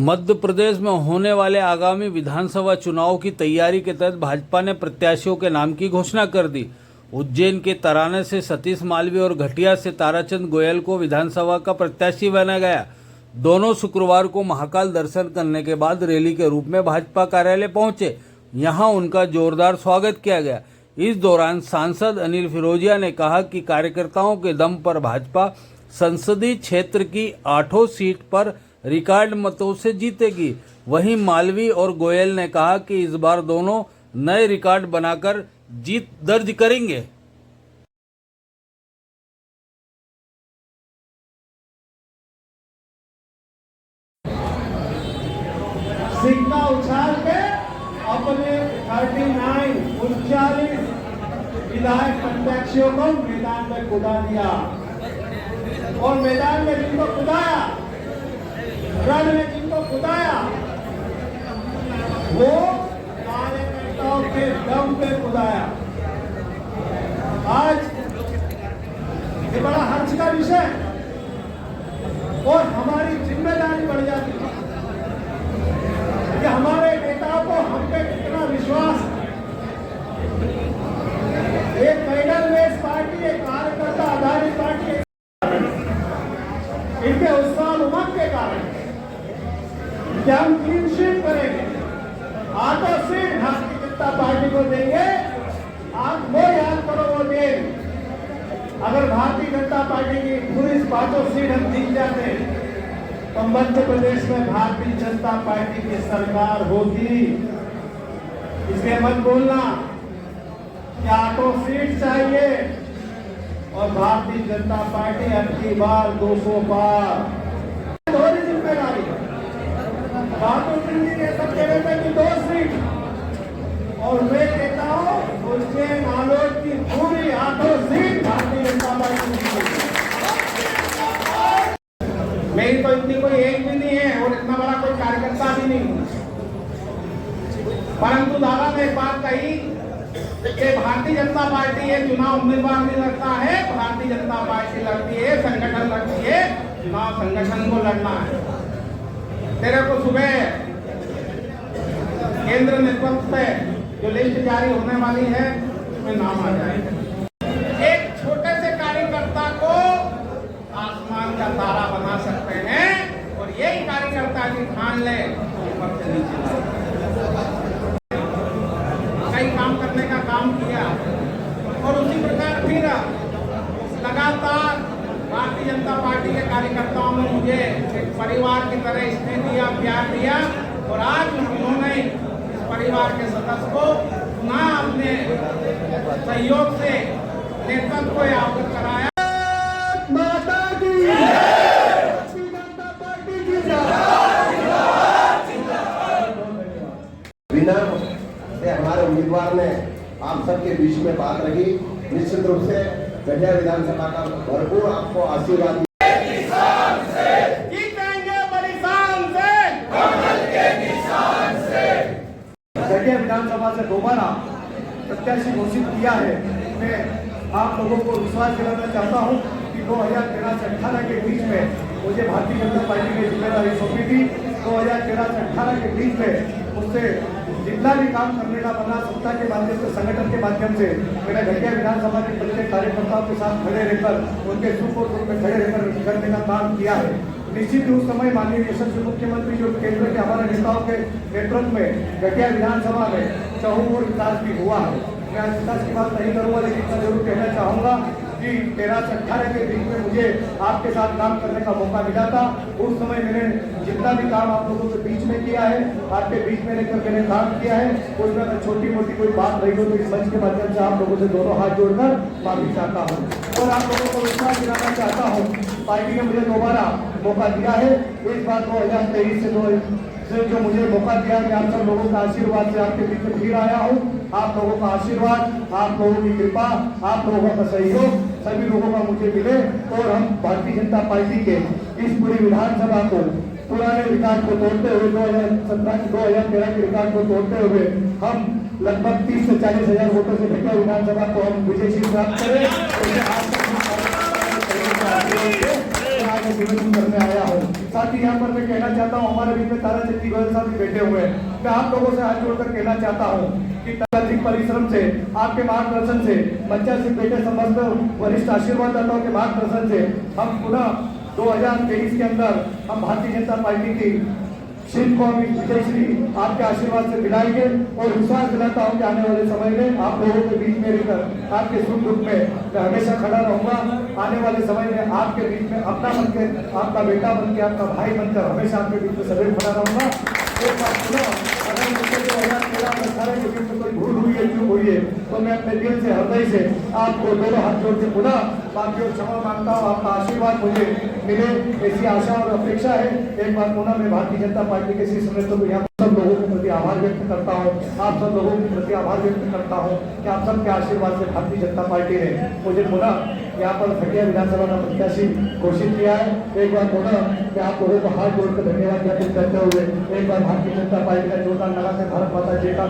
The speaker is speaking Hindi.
मध्य प्रदेश में होने वाले आगामी विधानसभा चुनाव की तैयारी के तहत भाजपा ने प्रत्याशियों के नाम की घोषणा कर दी। उज्जैन के तराने से सतीश मालवीय और घटिया से ताराचंद गोयल को विधानसभा का प्रत्याशी बनाया गया। दोनों शुक्रवार को महाकाल दर्शन करने के बाद रैली के रूप में भाजपा कार्यालय पहुंचे। यहां उनका जोरदार स्वागत किया गया। इस दौरान सांसद अनिल फिरोजिया ने कहा कि कार्यकर्ताओं के दम पर भाजपा संसदीय क्षेत्र की 8 सीट पर रिकॉर्ड मतों से जीतेगी। वहीं मालवीय और गोयल ने कहा कि इस बार दोनों नए रिकॉर्ड बनाकर जीत दर्ज करेंगे। सिक्का उछाल के अपने 39 विधायक प्रत्याशियों को मैदान में कूदा दिया और मैदान में जिनको कुदाया, रण में जिनको कुदाया, वो कार्यकर्ताओं के दम पे कुदाया। आज ये बड़ा हर्ष का विषय और हमारी जिम्मेदारी बढ़ जाती है कि हमारे नेताओं को हम पे कितना विश्वास है। एक कैडर बेस्ड पार्टी, एक कार्यकर्ता आधारित पार्टी, इनके उत्साह उमंग के कारण क्या हम क्लीन शीट करेंगे, 8 सीट भारतीय जनता पार्टी को देंगे। आप वो याद करो वो दिन, अगर भारतीय जनता पार्टी की पूरी 5 सीट हम जीत जाते तो मध्य प्रदेश में भारतीय जनता पार्टी की सरकार होगी। इसलिए मत बोलना कि 8 सीट चाहिए और भारतीय जनता पार्टी अब की बार 200 पार। थोड़ी जिम्मेदारी बातों ने सब कह रहे थे कि 2 सीट और मैं कहता हूं उज्जैन आलोट की पूरी 8 सीट भारतीय जनता पार्टी की। मेरी तो इतनी कोई एज भी नहीं है और इतना बड़ा कोई कार्यकर्ता भी नहीं, परंतु दादा ने एक बात कही कि भारतीय जनता पार्टी ये चुनाव उम्मीदवार नहीं लड़ता है, भारतीय जनता पार्टी लड़ती है, संगठन लड़ती है, चुनाव संगठन को लड़ना है। तेरे को सुबह केंद्र नेतृत्व से जो लिस्ट जारी होने वाली है उसमें नाम आ जाएगा। एक छोटे से कार्यकर्ता को आसमान का तारा बना सकते हैं और यही कार्यकर्ता की ठान ले ऊपर से नीचे कई काम करने का काम किया और उसी प्रकार फिर लगातार भारतीय जनता पार्टी के कार्यकर्ताओं ने मुझे एक परिवार की तरह स्नेह दिया, प्यार दिया और आज उन्होंने इस परिवार के सदस्य को पुनः अपने सहयोग से नेतृत्व को अवगत कराया। विनम्र से हमारे उम्मीदवार ने आप सबके बीच में बात रखी। निश्चित रूप से गठिया विधानसभा का भरपूर आपको आशीर्वाद जीतेंगे बड़ी शान से, कमल के निशान से। गठिया विधानसभा से दोबारा प्रत्याशी घोषित किया है। मैं आप लोगों को विश्वास दिलाना चाहता हूं कि 2013 से 18 के बीच में मुझे भारतीय जनता पार्टी की जिम्मेदारी सौंपी थी। 2013 से 18 के बीच में मुझसे जितना भी काम करने का बना, सत्ता के माध्यम से, संगठन के माध्यम से मैंने गठिया विधानसभा के प्रत्येक कार्यकर्ताओं के साथ खड़े रहकर उनके सुख और दुख में खड़े रहकर करने का काम किया है। निश्चित ही उस समय माननीय यशस्वी मुख्यमंत्री जो केंद्र के हमारे नेताओं के नेतृत्व में गठिया विधानसभा में चहुमुखी विकास भी हुआ है। मैं आज विकास की बात नहीं करूँगा, लेकिन मैं जरूर कहना चाहूँगा कि 13 से 18 के बीच में मुझे आपके साथ काम करने का मौका मिला था। उस समय मैंने जितना भी काम आप लोगों के बीच में किया है, आपके बीच में लेकर मैंने काम किया है, उसमें अगर छोटी मोटी कोई बात रही हो तो इस मंच के माध्यम से आप लोगों से दोनों हाथ जोड़कर माफी चाहता हूँ और आप लोगों को विश्वास दिलाना चाहता हूँ। पार्टी ने मुझे दोबारा मौका दिया है। इस बार 2023 से जो मुझे मौका दिया, मैं आप सब लोगों का आशीर्वाद से आपके बीच में फिर आया हूँ। आप लोगों का आशीर्वाद, आप लोगों की कृपा, आप लोगों का सहयोग सभी लोगों का मुझे मिले और हम भारतीय जनता पार्टी के इस पूरी विधानसभा को पुराने रिकॉर्ड को तोड़ते हुए 2013 के रिकॉर्ड को तोड़ते हुए हम लगभग 30 से 40 हजार वोटों से घटिया विधानसभा को हम विजय शीट प्राप्त करें। आगे निवेदन करने आया हूँ। साथ ही यहाँ पर मैं कहना चाहता हूँ, हमारे बीच में ताराचंद गोयल साहब भी बैठे हुए हैं। मैं आप लोगों से हाथ जोड़कर कहना चाहता हूँ कि अधिक परिश्रम से, आपके मार्गदर्शन से, बच्चा सिंह बेटे समस्त वरिष्ठ आशीर्वाददाताओं के मार्गदर्शन से हम पुनः 2023 के अंदर हम भारतीय जनता पार्टी की शीट को हम विजयश्री आपके आशीर्वाद से दिलाएंगे और विश्वास दिलाता हूं कि आने वाले समय में आप लोगों के बीच में रहकर आपके सुख दुख में मैं हमेशा खड़ा रहूंगा। आने वाले समय में आपके बीच में अपना बनकर, आपका बेटा बनकर, आपका भाई बनकर हमेशा आपके बीच में सदैव खड़ा रहूंगा। एक बात सुनो, अगर मुझसे 2013 में के बीच में कोई भूल हुई है, चूक हुई है, तो मैं अपने दिल से, हृदय से आपको दोनों हाथ जोड़ के पुनः बाकी और क्षमा मांगता हूँ। आपका आशीर्वाद मुझे मिले ऐसी आशा और अपेक्षा है। एक बार पुनः मैं भारतीय जनता पार्टी के शीर्ष नेतृत्व को यहाँ सब लोगों के प्रति आभार व्यक्त करता हूँ। आप सब लोगों के प्रति आभार व्यक्त करता हूँ कि आप सबके आशीर्वाद से भारतीय जनता पार्टी ने मुझे पुनः यहाँ पर खटिया विधानसभा का प्रत्याशी घोषित किया है। एक बार पुनः मैं आप लोगों को हाथ जोड़कर धन्यवाद ज्ञापित करते हुए एक बार भारतीय जनता पार्टी का जोरदार लगा से भारत माता जय का